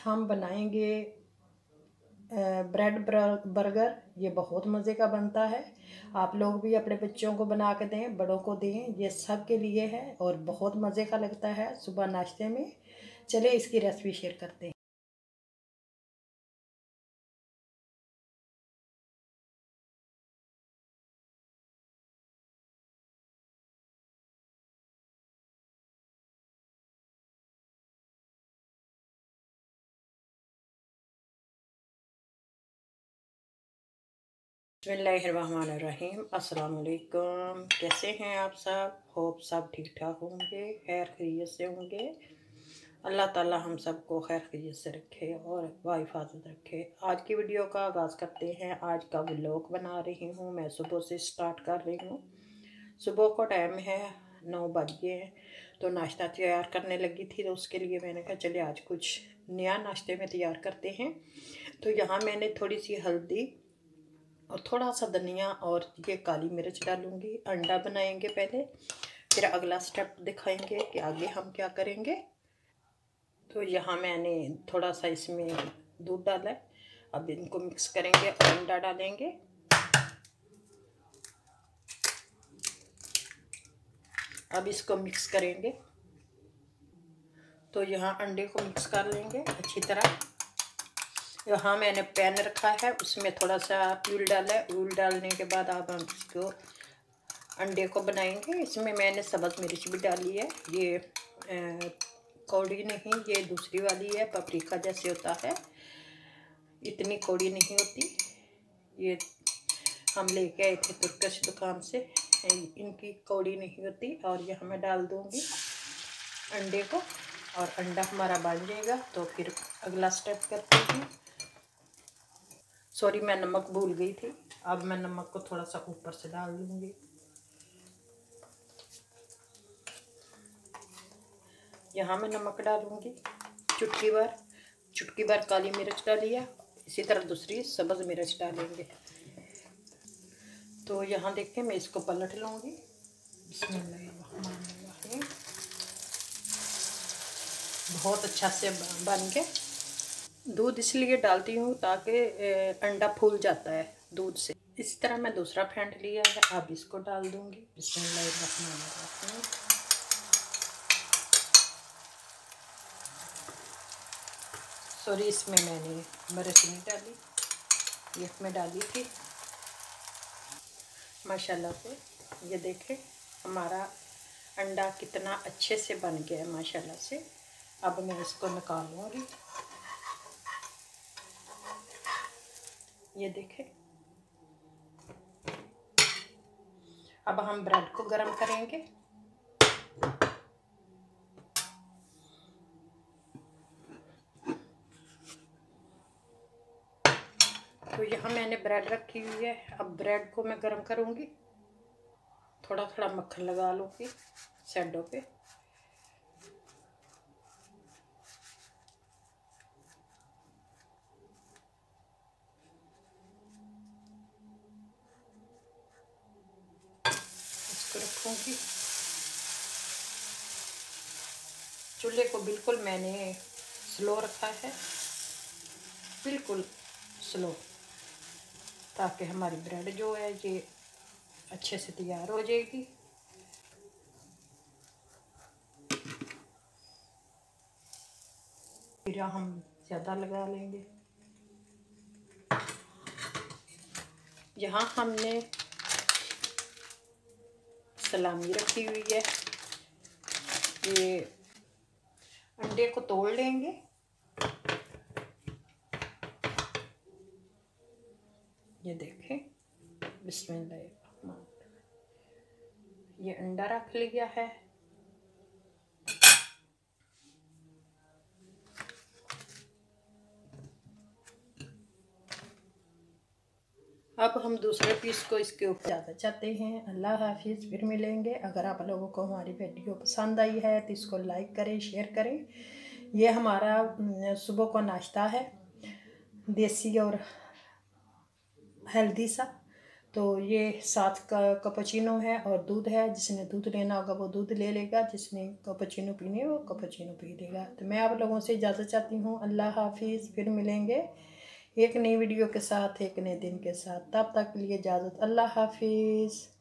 हम बनाएंगे bread burger. ये बहुत मज़े का बनता है। आप लोग भी अपने बच्चों को बना के दें, बड़ों को दें। ये सब के लिए है और बहुत मज़े का लगता है सुबह नाश्ते में। चलिए इसकी रेसिपी शेयर करते हैं। बिस्मिल्लाहिर्रहमानिर्रहीम। अस्सलाम वालेकुम। कैसे हैं आप सब? होप सब ठीक ठाक होंगे, खैर खैरियत से होंगे। अल्लाह ताला हम सबको खैर खैरियत से रखे और हिफाजत रखे। आज की वीडियो का आगाज़ करते हैं। आज का व्लॉग बना रही हूँ मैं, सुबह से स्टार्ट कर रही हूँ। सुबह का टाइम है, 9 बज गए हैं। तो नाश्ता तैयार करने लगी थी, तो उसके लिए मैंने कहा चलिए आज कुछ नया नाश्ते में तैयार करते हैं। तो यहाँ मैंने थोड़ी सी हल्दी और थोड़ा सा धनिया और ये काली मिर्च डालूंगी। अंडा बनाएंगे पहले, फिर अगला स्टेप दिखाएंगे कि आगे हम क्या करेंगे। तो यहाँ मैंने थोड़ा सा इसमें दूध डाला है। अब इनको मिक्स करेंगे और अंडा डालेंगे। अब इसको मिक्स करेंगे। तो यहाँ अंडे को मिक्स कर लेंगे अच्छी तरह। यहाँ मैंने पैन रखा है, उसमें थोड़ा सा ऑयल डाला है। ऑयल डालने के बाद आप हम इसको अंडे को बनाएंगे। इसमें मैंने सब्ज़ मिर्च भी डाली है। ये कौड़ी नहीं, ये दूसरी वाली है, पपरिका जैसे होता है, इतनी कौड़ी नहीं होती। ये हम लेके आए थे तुर्कश दुकान से, इनकी कौड़ी नहीं होती। और यह मैं डाल दूँगी अंडे को और अंडा हमारा बन जाएगा। तो फिर अगला स्टेप करते हैं। सॉरी, मैं नमक भूल गई थी। अब मैं नमक को थोड़ा सा ऊपर से डाल दूँगी। यहाँ मैं नमक डालूँगी चुटकी भर काली मिर्च डाली है। इसी तरह दूसरी सब्ज़ मिर्च डालेंगे। तो यहाँ देखिए मैं इसको पलट लूँगी। बिस्मिल्लाहिर्रहमानिर्रहीम। बहुत अच्छा से बन के। दूध इसलिए डालती हूँ ताकि अंडा फूल जाता है दूध से। इसी तरह मैं दूसरा फेंट लिया है, अब इसको डाल दूँगी। बिस्मिल्लाहिर्रहमानिर्रहीम। सॉरी, इसमें मैंने मिर्च नहीं डाली, ये मैं डाली थी। माशाल्लाह से ये देखें हमारा अंडा कितना अच्छे से बन गया है माशाल्लाह से। अब मैं इसको निकालूंगी। ये देखें। अब हम ब्रेड को गरम करेंगे। तो यहाँ मैंने ब्रेड रखी हुई है। अब ब्रेड को मैं गरम करूँगी। थोड़ा थोड़ा मक्खन लगा लूँगी साइडों पे। इसको रखूँगी। चूल्हे को बिल्कुल मैंने स्लो रखा है, बिल्कुल स्लो, ताकि हमारी ब्रेड जो है ये अच्छे से तैयार हो जाएगी। फिर हम ज़्यादा लगा लेंगे। यहाँ हमने सलामी रखी हुई है। ये अंडे को तोड़ लेंगे। ये देखें, बिस्मिल्लाह। ये अंडा रख लिया है। अब हम दूसरे पीस को इसके ऊपर ज़्यादा चाहते हैं। अल्लाह हाफिज़, फिर मिलेंगे। अगर आप लोगों को हमारी वीडियो पसंद आई है तो इसको लाइक करें, शेयर करें। ये हमारा सुबह का नाश्ता है, देसी और हेल्दी सा। तो ये 7 का कैपुचिनो है और दूध है। जिसने दूध लेना होगा वो दूध ले लेगा, जिसने कैपुचिनो पीनी है वो कैपुचिनो पी लेगा। तो मैं आप लोगों से इजाज़त चाहती हूँ। अल्लाह हाफिज़। फिर मिलेंगे एक नई वीडियो के साथ, एक नए दिन के साथ। तब तक के लिए इजाज़त। अल्लाह हाफिज़।